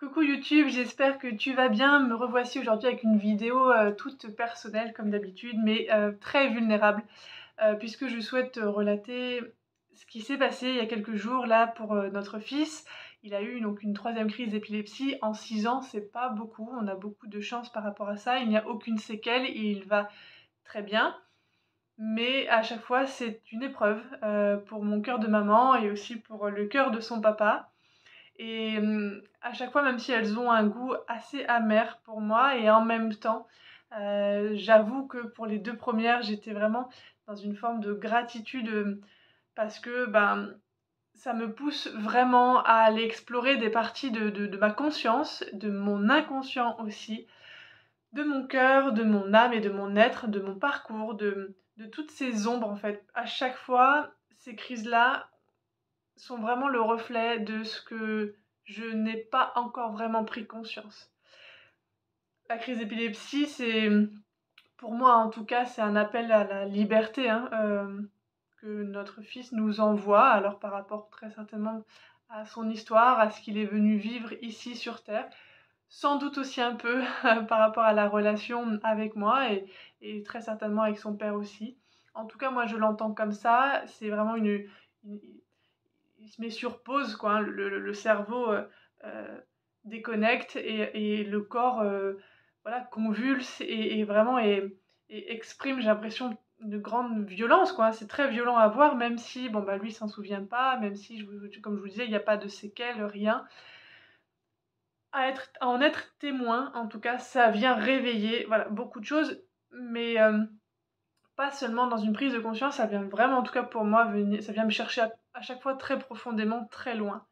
Coucou YouTube, j'espère que tu vas bien. Me revoici aujourd'hui avec une vidéo toute personnelle comme d'habitude, mais très vulnérable, puisque je souhaite te relater ce qui s'est passé il y a quelques jours là pour notre fils. Il a eu donc une troisième crise d'épilepsie en 6 ans, c'est pas beaucoup, on a beaucoup de chance par rapport à ça. Il n'y a aucune séquelle et il va très bien. Mais à chaque fois, c'est une épreuve pour mon cœur de maman et aussi pour le cœur de son papa. Et à chaque fois, même si elles ont un goût assez amer pour moi et en même temps, j'avoue que pour les 2 premières, j'étais vraiment dans une forme de gratitude, parce que, ça me pousse vraiment à aller explorer des parties de ma conscience, de mon inconscient aussi, de mon cœur, de mon âme et de mon être, de mon parcours, de toutes ces ombres en fait. À chaque fois, ces crises-là sont vraiment le reflet de ce que je n'ai pas encore vraiment pris conscience. La crise d'épilepsie, c'est, pour moi en tout cas, c'est un appel à la liberté, hein, que notre fils nous envoie, alors par rapport très certainement à son histoire, à ce qu'il est venu vivre ici sur Terre, sans doute aussi un peu par rapport à la relation avec moi et très certainement avec son père aussi. En tout cas, moi je l'entends comme ça, c'est vraiment une il se met sur pause quoi, hein, le cerveau, déconnecte et le corps, voilà, convulse et vraiment et exprime, j'ai l'impression, une grande violence, quoi. C'est très violent à voir, même si, bon, lui, il s'en souvient pas, même si comme je vous disais, il y a pas de séquelles, rien. À en être témoin, en tout cas, ça vient réveiller, voilà, beaucoup de choses, mais pas seulement dans une prise de conscience, ça vient vraiment, en tout cas pour moi, ça vient me chercher à chaque fois très profondément, très loin.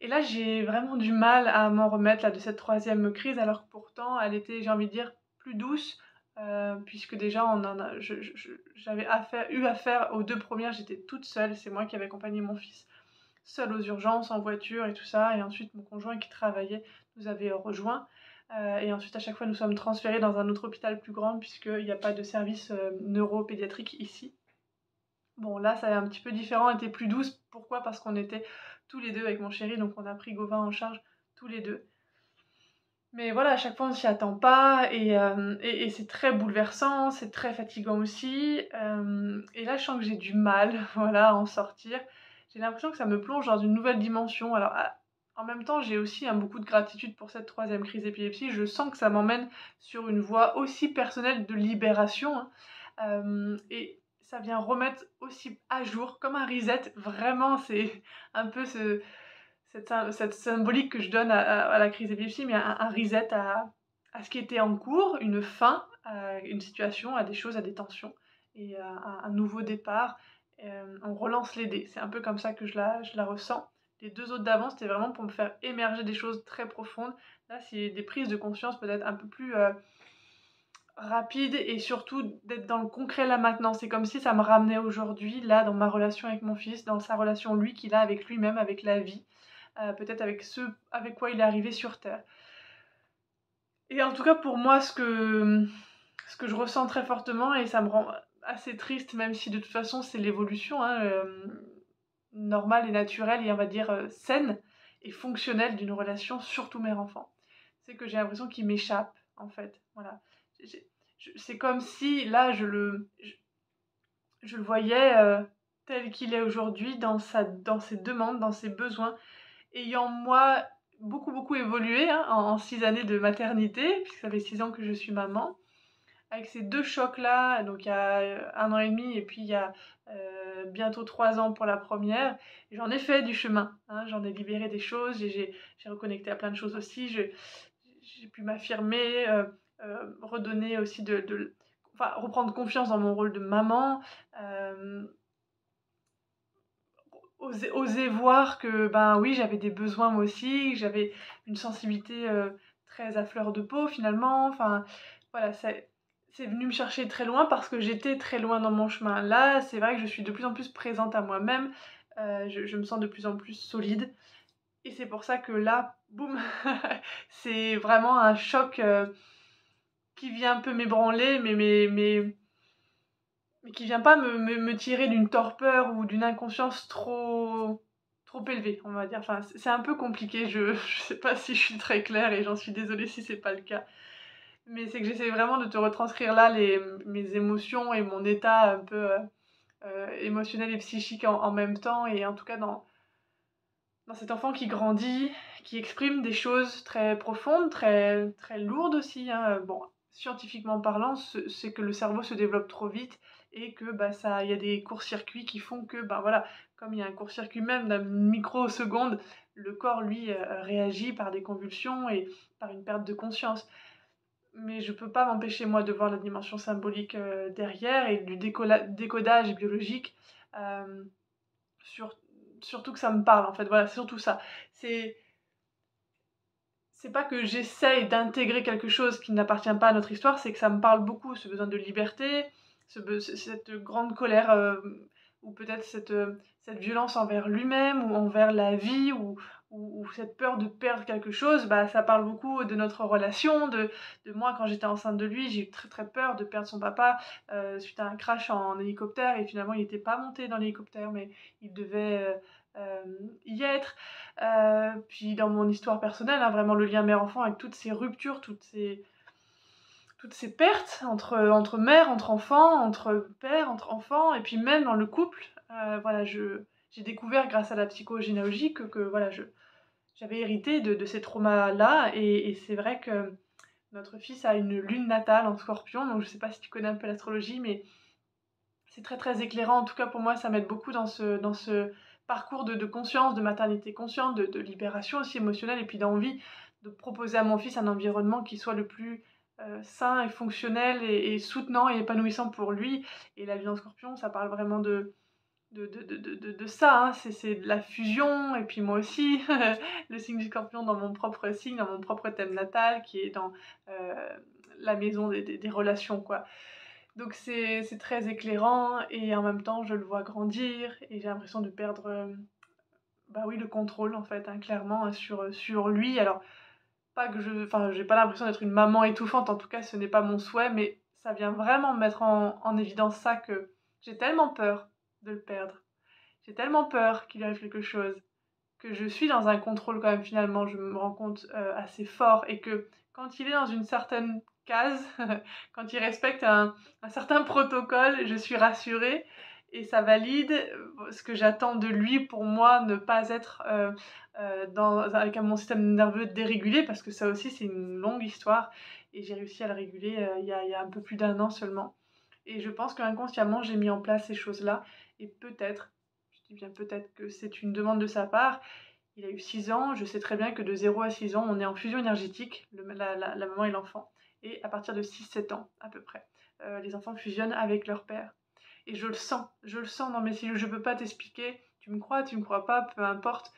Et là, j'ai vraiment du mal à m'en remettre là, de cette troisième crise, alors que pourtant, elle était, j'ai envie de dire, plus douce, puisque déjà, j'avais eu affaire aux 2 premières, j'étais toute seule, c'est moi qui avais accompagné mon fils, seule aux urgences, en voiture et tout ça, et ensuite mon conjoint qui travaillait nous avait rejoints, et ensuite à chaque fois nous sommes transférés dans un autre hôpital plus grand, puisqu'il n'y a pas de service neuropédiatrique ici. Bon, là, ça est un petit peu différent, elle était plus douce. Pourquoi? Parce qu'on était tous les deux avec mon chéri, donc on a pris Gauvin en charge tous les deux. Mais voilà, à chaque fois, on s'y attend pas et c'est très bouleversant, c'est très fatigant aussi. Et là, je sens que j'ai du mal, voilà, à en sortir. J'ai l'impression que ça me plonge dans une nouvelle dimension. Alors, en même temps, j'ai aussi beaucoup de gratitude pour cette troisième crise d'épilepsie. Je sens que ça m'emmène sur une voie aussi personnelle de libération, hein. Et ça vient remettre aussi à jour, comme un reset. Vraiment, c'est un peu cette symbolique que je donne à la crise d'épilepsie, mais un reset à ce qui était en cours, une fin à une situation, à des choses, à des tensions, et à un nouveau départ. On relance les dés. C'est un peu comme ça que je la ressens. Les 2 autres d'avant, c'était vraiment pour me faire émerger des choses très profondes. Là, c'est des prises de conscience peut-être un peu plus rapides et surtout d'être dans le concret là maintenant. C'est comme si ça me ramenait aujourd'hui, là, dans ma relation avec mon fils, dans sa relation, lui, qu'il a avec lui-même, avec la vie, peut-être avec ce avec quoi il est arrivé sur terre. Et en tout cas pour moi ce que je ressens très fortement et ça me rend assez triste, même si de toute façon c'est l'évolution, hein, normale et naturelle et on va dire, saine et fonctionnelle d'une relation, surtout mère-enfant. C'est que j'ai l'impression qu'il m'échappe en fait, voilà. J'ai c'est comme si là je le voyais, tel qu'il est aujourd'hui dans ses demandes, dans ses besoins. Ayant moi beaucoup, beaucoup évolué, hein, en 6 années de maternité, puisque ça fait 6 ans que je suis maman, avec ces 2 chocs-là, donc il y a 1 an et demi et puis il y a bientôt 3 ans pour la première, j'en ai fait du chemin, hein, j'en ai libéré des choses, j'ai reconnecté à plein de choses aussi, j'ai pu m'affirmer, redonner aussi enfin, reprendre confiance dans mon rôle de maman, oser voir que, ben, oui, j'avais des besoins moi aussi, que j'avais une sensibilité, très à fleur de peau finalement, enfin, voilà, c'est venu me chercher très loin parce que j'étais très loin dans mon chemin. Là, c'est vrai que je suis de plus en plus présente à moi-même, je me sens de plus en plus solide et c'est pour ça que là, boum, c'est vraiment un choc, qui vient un peu m'ébranler, mais qui vient pas me tirer d'une torpeur ou d'une inconscience trop trop élevé, on va dire. Enfin, c'est un peu compliqué, je sais pas si je suis très claire et j'en suis désolée si c'est pas le cas. Mais c'est que j'essaie vraiment de te retranscrire là mes émotions et mon état un peu émotionnel et psychique en même temps. Et en tout cas, dans cet enfant qui grandit, qui exprime des choses très profondes, très, très lourdes aussi, hein. Bon, scientifiquement parlant, c'est que le cerveau se développe trop vite et que bah, il y a des courts-circuits qui font que, bah, voilà, comme il y a un court-circuit même d'une microseconde, le corps, lui, réagit par des convulsions et par une perte de conscience. Mais je peux pas m'empêcher, moi, de voir la dimension symbolique derrière et du décodage biologique. euh, sur surtout que ça me parle, en fait, voilà, c'est surtout ça. C'est c'est pas que j'essaye d'intégrer quelque chose qui n'appartient pas à notre histoire, c'est que ça me parle beaucoup, ce besoin de liberté, cette grande colère, ou peut-être cette violence envers lui-même ou envers la vie ou cette peur de perdre quelque chose, bah, ça parle beaucoup de notre relation, de moi quand j'étais enceinte de lui, j'ai eu très très peur de perdre son papa suite à un crash en hélicoptère et finalement il n'était pas monté dans l'hélicoptère mais il devait y être. Puis dans mon histoire personnelle, hein, vraiment le lien mère-enfant avec toutes ces ruptures, toutes ces pertes entre mère, entre enfants, entre père, entre enfants, et puis même dans le couple. Voilà, j'ai découvert grâce à la psychogénéalogie que voilà, j'avais hérité de ces traumas-là, et c'est vrai que notre fils a une lune natale en scorpion, donc je sais pas si tu connais un peu l'astrologie, mais c'est très très éclairant. En tout cas pour moi, ça m'aide beaucoup dans ce parcours de conscience, de maternité consciente, de libération aussi émotionnelle, et puis d'envie de proposer à mon fils un environnement qui soit le plus sain et fonctionnel et soutenant et épanouissant pour lui. Et la vie en scorpion, ça parle vraiment de ça, hein. C'est de la fusion, et puis moi aussi, le signe du scorpion dans mon propre signe, dans mon propre thème natal, qui est dans euh, la maison des relations, quoi. Donc c'est très éclairant et en même temps je le vois grandir et j'ai l'impression de perdre, bah oui, le contrôle en fait, hein, clairement, hein, sur lui. Alors pas que enfin j'ai pas l'impression d'être une maman étouffante, en tout cas ce n'est pas mon souhait, mais ça vient vraiment mettre en évidence ça, que j'ai tellement peur de le perdre. J'ai tellement peur qu'il arrive quelque chose, que je suis dans un contrôle quand même finalement, je me rends compte assez fort, et que quand il est dans une certaine case, quand il respecte un certain protocole, je suis rassurée et ça valide ce que j'attends de lui pour moi ne pas être avec mon système nerveux dérégulé, parce que ça aussi c'est une longue histoire et j'ai réussi à le réguler il y a un peu plus d'1 an seulement. Et je pense qu'inconsciemment j'ai mis en place ces choses-là, et peut-être, je dis bien peut-être, que c'est une demande de sa part. Il a eu 6 ans, je sais très bien que de 0 à 6 ans, on est en fusion énergétique, la maman et l'enfant. Et à partir de 6-7 ans, à peu près, les enfants fusionnent avec leur père. Et je le sens dans mes cellules, je peux pas t'expliquer, tu me crois pas, peu importe.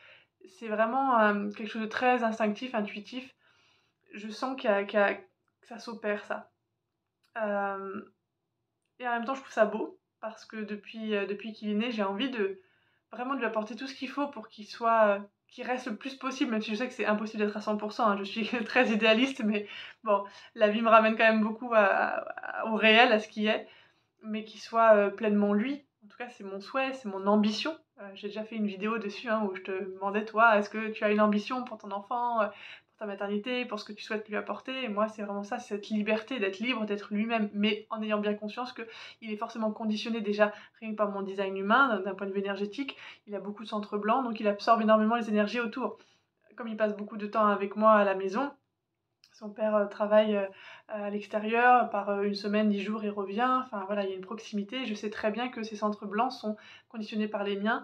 C'est vraiment quelque chose de très instinctif, intuitif. Je sens que ça s'opère, ça. Euh, et en même temps, je trouve ça beau, parce que depuis qu'il est né, j'ai envie vraiment de lui apporter tout ce qu'il faut pour qu'il reste le plus possible, même si je sais que c'est impossible d'être à 100%, hein, je suis très idéaliste, mais bon, la vie me ramène quand même beaucoup au réel, à ce qui est, mais qu'il soit pleinement lui. En tout cas, c'est mon souhait, c'est mon ambition. J'ai déjà fait une vidéo dessus, hein, où je te demandais, toi, est-ce que tu as une ambition pour ton enfant, pour ta maternité, pour ce que tu souhaites lui apporter? Et moi, c'est vraiment ça, cette liberté d'être libre, d'être lui-même, mais en ayant bien conscience qu'il est forcément conditionné déjà rien que par mon design humain, d'un point de vue énergétique. Il a beaucoup de centres blancs, donc il absorbe énormément les énergies autour. Comme il passe beaucoup de temps avec moi à la maison, son père travaille à l'extérieur, par 1 semaine, 10 jours, il revient. Enfin voilà, il y a une proximité. Je sais très bien que ces centres blancs sont conditionnés par les miens,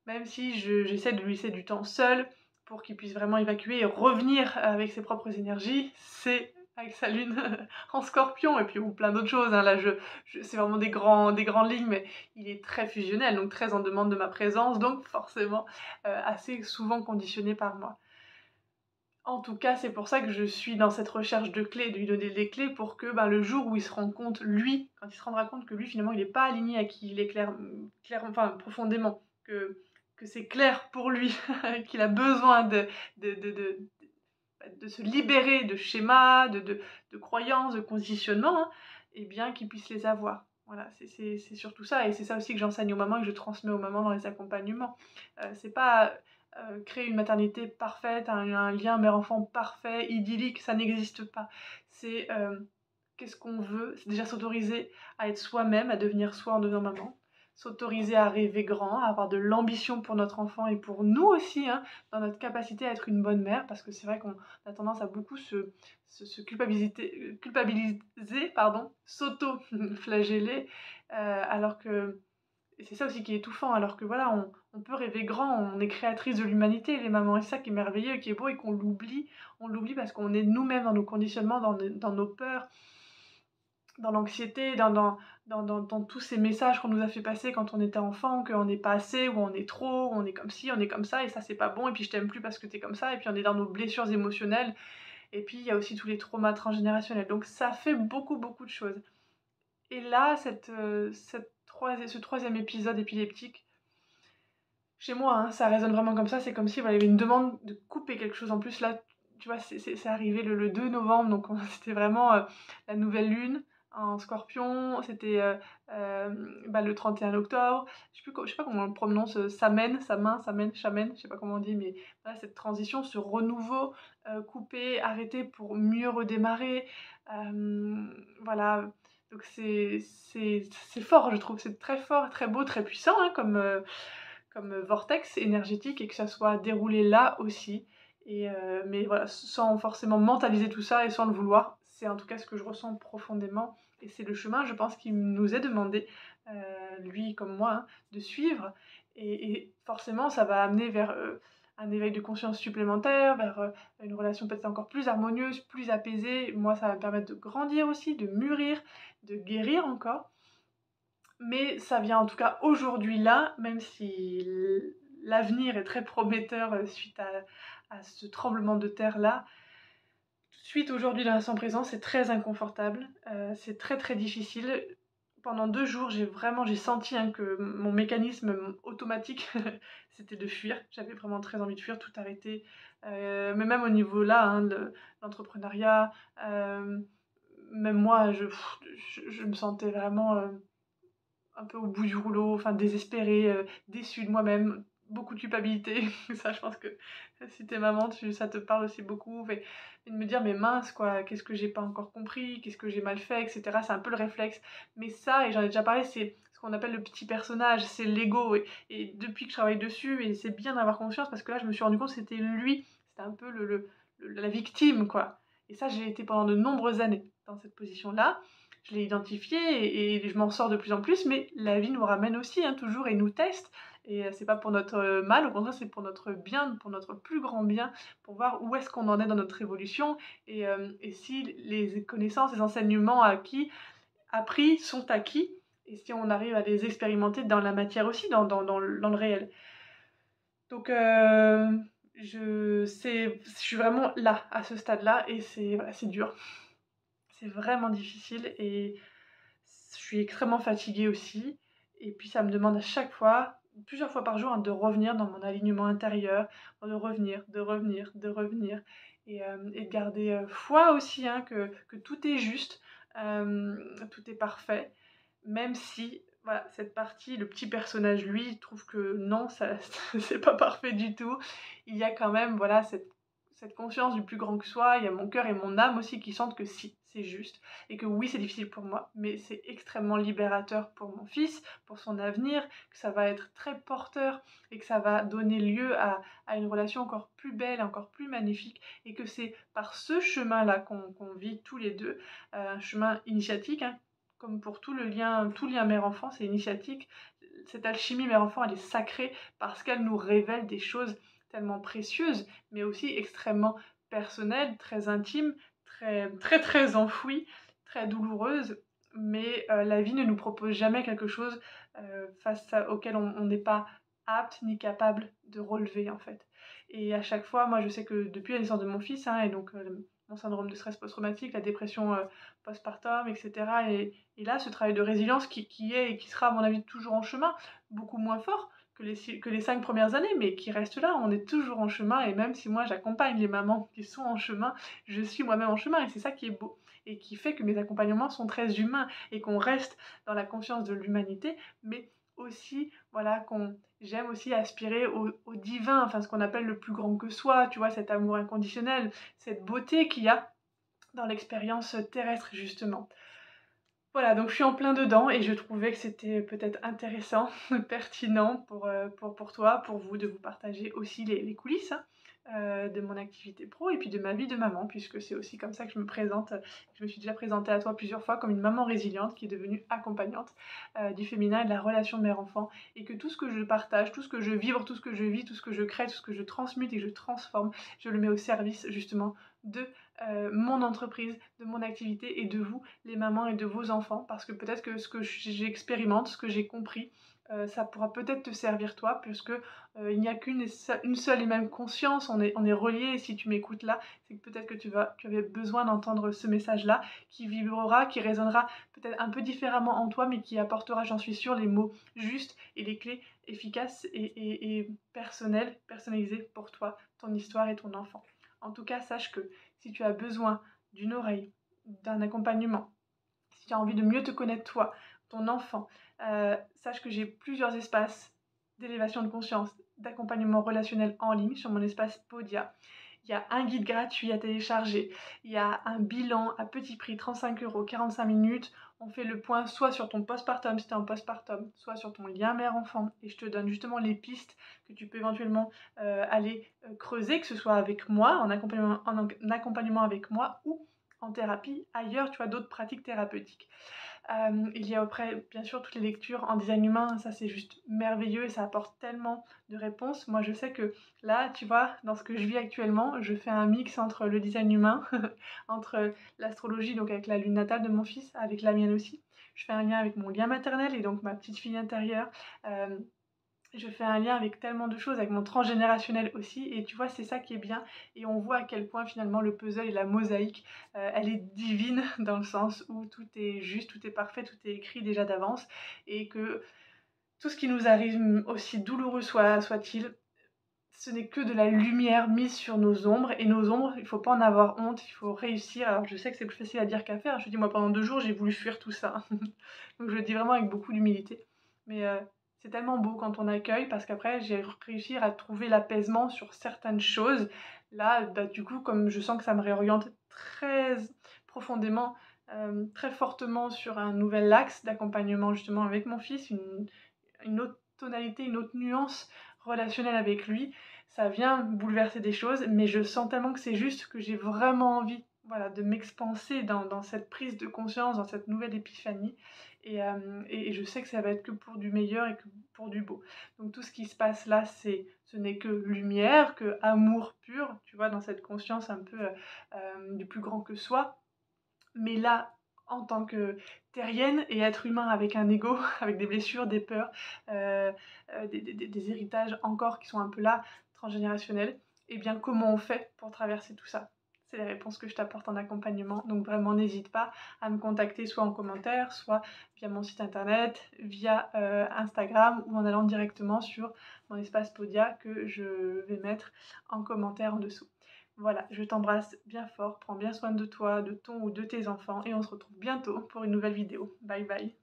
même si j'essaie de lui laisser du temps seul pour qu'il puisse vraiment évacuer et revenir avec ses propres énergies. C'est avec sa lune en scorpion, et puis bon, plein d'autres choses, hein. Là, c'est vraiment des grandes lignes, mais il est très fusionnel, donc très en demande de ma présence, donc forcément assez souvent conditionné par moi. En tout cas, c'est pour ça que je suis dans cette recherche de clés, de lui donner des clés pour que ben, le jour où il se rend compte, lui, quand il se rendra compte que lui, finalement, il n'est pas aligné à qui il est enfin, profondément, que c'est clair pour lui, qu'il a besoin de, de, de, de se libérer de schémas, de croyances, de conditionnements, hein, et bien qu'il puisse les avoir. Voilà, c'est surtout ça, et c'est ça aussi que j'enseigne aux mamans et que je transmets aux mamans dans les accompagnements. C'est pas créer une maternité parfaite, un lien mère-enfant parfait, idyllique, ça n'existe pas. C'est, qu'est-ce qu'on veut? C'est déjà s'autoriser à être soi-même, à devenir soi en devenant maman. S'autoriser à rêver grand, à avoir de l'ambition pour notre enfant et pour nous aussi, hein, dans notre capacité à être une bonne mère, parce que c'est vrai qu'on a tendance à beaucoup se culpabiliser, pardon, s'auto-flageller, alors que et c'est ça aussi qui est étouffant, alors que voilà, on peut rêver grand, on est créatrice de l'humanité, les mamans, et c'est ça qui est merveilleux, qui est beau et qu'on l'oublie. On l'oublie parce qu'on est nous-mêmes dans nos conditionnements, dans nos peurs, dans l'anxiété, dans tous ces messages qu'on nous a fait passer quand on était enfant, qu'on n'est pas assez, ou on est trop, ou on est comme ci, on est comme ça, et ça c'est pas bon, et puis je t'aime plus parce que t'es comme ça, et puis on est dans nos blessures émotionnelles, et puis il y a aussi tous les traumas transgénérationnels. Donc ça fait beaucoup, beaucoup de choses. Et là, ce troisième épisode épileptique, chez moi, hein, ça résonne vraiment comme ça, c'est comme si voilà, il y avait une demande de couper quelque chose. En plus, là, tu vois, c'est arrivé le 2 novembre, donc c'était vraiment la nouvelle lune en scorpion, c'était bah, le 31 octobre, je sais pas comment on le prononce, Samen, Samin, Samen, Chamen, je sais pas comment on dit, mais voilà, cette transition, ce renouveau, couper, arrêter pour mieux redémarrer, voilà, donc c'est fort, je trouve, c'est très fort, très beau, très puissant, hein, comme vortex énergétique et que ça soit déroulé là aussi. Mais voilà, sans forcément mentaliser tout ça et sans le vouloir. C'est en tout cas ce que je ressens profondément. Et c'est le chemin, je pense, qui nous est demandé, lui comme moi, hein, de suivre. Et forcément, ça va amener vers un éveil de conscience supplémentaire, vers une relation peut-être encore plus harmonieuse, plus apaisée. Moi, ça va me permettre de grandir aussi, de mûrir, de guérir encore. Mais ça vient en tout cas aujourd'hui là, même si l'avenir est très prometteur suite à ce tremblement de terre là. Tout de suite aujourd'hui dans l'instant présent, c'est très inconfortable, c'est très très difficile. Pendant 2 jours, j'ai senti, hein, que mon mécanisme automatique, c'était de fuir. J'avais vraiment très envie de fuir, tout arrêter, mais même au niveau là, hein, de l'entrepreneuriat, même moi, je me sentais vraiment, un peu au bout du rouleau, enfin désespérée, déçue de moi-même, beaucoup de culpabilité. Ça, je pense que si t'es maman, ça te parle aussi beaucoup. Et de me dire, mais mince, quoi, qu'est-ce que j'ai pas encore compris, qu'est-ce que j'ai mal fait, etc. C'est un peu le réflexe. Mais ça, et j'en ai déjà parlé, c'est ce qu'on appelle le petit personnage, c'est l'ego. Et depuis que je travaille dessus, et c'est bien d'avoir conscience, parce que là, je me suis rendu compte que c'était lui, c'était un peu la victime, quoi. Et ça, j'ai été pendant de nombreuses années dans cette position-là. Je l'ai identifié et je m'en sors de plus en plus, mais la vie nous ramène aussi, hein, toujours et nous teste. Et c'est pas pour notre mal, au contraire, c'est pour notre bien, pour notre plus grand bien, pour voir où est-ce qu'on en est dans notre évolution et si les connaissances, les enseignements appris sont acquis, et si on arrive à les expérimenter dans la matière aussi, dans le réel. Donc, je suis vraiment là, à ce stade-là, et voilà, c'est dur. C'est vraiment difficile et je suis extrêmement fatiguée aussi. Et puis ça me demande à chaque fois, plusieurs fois par jour, hein, de revenir dans mon alignement intérieur, de revenir, de revenir, de revenir. Et de garder foi aussi, hein, que tout est juste, tout est parfait. Même si, voilà, cette partie, le petit personnage, lui, trouve que non, ça, c'est pas parfait du tout. Il y a quand même, voilà, cette conscience du plus grand que soi. Il y a mon cœur et mon âme aussi qui sentent que si, c'est juste. Et que oui, c'est difficile pour moi, mais c'est extrêmement libérateur pour mon fils, pour son avenir, que ça va être très porteur et que ça va donner lieu à une relation encore plus belle, encore plus magnifique. Et que c'est par ce chemin-là qu'on vit tous les deux, un chemin initiatique, hein, comme pour tout lien mère-enfant, c'est initiatique. Cette alchimie mère-enfant, elle est sacrée parce qu'elle nous révèle des choses tellement précieuses, mais aussi extrêmement personnelles, très intimes, très très très enfouies, très douloureuses. Mais la vie ne nous propose jamais quelque chose auquel on n'est pas apte ni capable de relever en fait. Et à chaque fois, moi je sais que depuis la naissance de mon fils, hein, et donc mon syndrome de stress post-traumatique, la dépression postpartum, etc. Et là, ce travail de résilience qui est et qui sera, à mon avis, toujours en chemin, beaucoup moins fort que les 5 premières années, mais qui reste là, on est toujours en chemin, et même si moi j'accompagne les mamans qui sont en chemin, je suis moi-même en chemin, et c'est ça qui est beau, et qui fait que mes accompagnements sont très humains, et qu'on reste dans la conscience de l'humanité, mais aussi, voilà, j'aime aussi aspirer au divin, enfin ce qu'on appelle le plus grand que soi, tu vois, cet amour inconditionnel, cette beauté qu'il y a dans l'expérience terrestre justement. Voilà, donc je suis en plein dedans et je trouvais que c'était peut-être intéressant, pertinent pour toi, pour vous, de vous partager aussi les coulisses, hein, de mon activité pro et puis de ma vie de maman, puisque c'est aussi comme ça que je me présente. Je me suis déjà présentée à toi plusieurs fois comme une maman résiliente qui est devenue accompagnante, du féminin et de la relation mère-enfant, et que tout ce que je partage, tout ce que je vibre, tout ce que je vis, tout ce que je crée, tout ce que je transmute et que je transforme, je le mets au service justement de mon entreprise, de mon activité et de vous, les mamans, et de vos enfants, parce que peut-être que ce que j'expérimente, ce que j'ai compris, ça pourra peut-être te servir toi, puisque il n'y a une seule et même conscience, on est reliés, et si tu m'écoutes là, c'est que peut-être que tu avais besoin d'entendre ce message-là, qui vibrera, qui résonnera peut-être un peu différemment en toi, mais qui apportera, j'en suis sûre, les mots justes et les clés efficaces et personnelles, personnalisées pour toi, ton histoire et ton enfant. En tout cas, sache que si tu as besoin d'une oreille, d'un accompagnement, si tu as envie de mieux te connaître toi, ton enfant, sache que j'ai plusieurs espaces d'élévation de conscience, d'accompagnement relationnel en ligne sur mon espace Podia. Il y a un guide gratuit à télécharger, il y a un bilan à petit prix, 35 €, 45 minutes. On fait le point soit sur ton postpartum si tu es en postpartum, soit sur ton lien mère-enfant. Et je te donne justement les pistes que tu peux éventuellement aller creuser, que ce soit avec moi, en accompagnement avec moi, ou en thérapie ailleurs, tu vois, d'autres pratiques thérapeutiques. Il y a après, bien sûr, toutes les lectures en design humain, ça c'est juste merveilleux et ça apporte tellement de réponses. Moi, je sais que là, tu vois, dans ce que je vis actuellement, je fais un mix entre le design humain, entre l'astrologie, donc avec la lune natale de mon fils, avec la mienne aussi. Je fais un lien avec mon lien maternel et donc ma petite fille intérieure. Euh, je fais un lien avec tellement de choses, avec mon transgénérationnel aussi, et tu vois, c'est ça qui est bien, et on voit à quel point finalement le puzzle et la mosaïque, elle est divine dans le sens où tout est juste, tout est parfait, tout est écrit déjà d'avance, et que tout ce qui nous arrive, aussi douloureux soit-il, ce n'est que de la lumière mise sur nos ombres, et nos ombres, il ne faut pas en avoir honte, il faut réussir. Alors je sais que c'est plus facile à dire qu'à faire, je te dis, moi pendant 2 jours j'ai voulu fuir tout ça, donc je le dis vraiment avec beaucoup d'humilité, mais c'est tellement beau quand on accueille, parce qu'après j'ai réussi à trouver l'apaisement sur certaines choses. Là, bah, du coup, comme je sens que ça me réoriente très profondément, très fortement sur un nouvel axe d'accompagnement justement avec mon fils, une autre tonalité, une autre nuance relationnelle avec lui. Ça vient bouleverser des choses, mais je sens tellement que c'est juste, que j'ai vraiment envie, voilà, de m'expanser dans cette prise de conscience, dans cette nouvelle épiphanie. Et je sais que ça va être que pour du meilleur et que pour du beau. Donc tout ce qui se passe là, ce n'est que lumière, que amour pur, tu vois, dans cette conscience un peu du plus grand que soi. Mais là, en tant que terrienne et être humain avec un ego, avec des blessures, des peurs, euh, des héritages encore qui sont un peu là, transgénérationnels, et bien comment on fait pour traverser tout ça? C'est les réponses que je t'apporte en accompagnement. Donc vraiment, n'hésite pas à me contacter soit en commentaire, soit via mon site internet, via Instagram, ou en allant directement sur mon espace Podia que je vais mettre en commentaire en dessous. Voilà, je t'embrasse bien fort, prends bien soin de toi, de ton ou de tes enfants, et on se retrouve bientôt pour une nouvelle vidéo. Bye bye.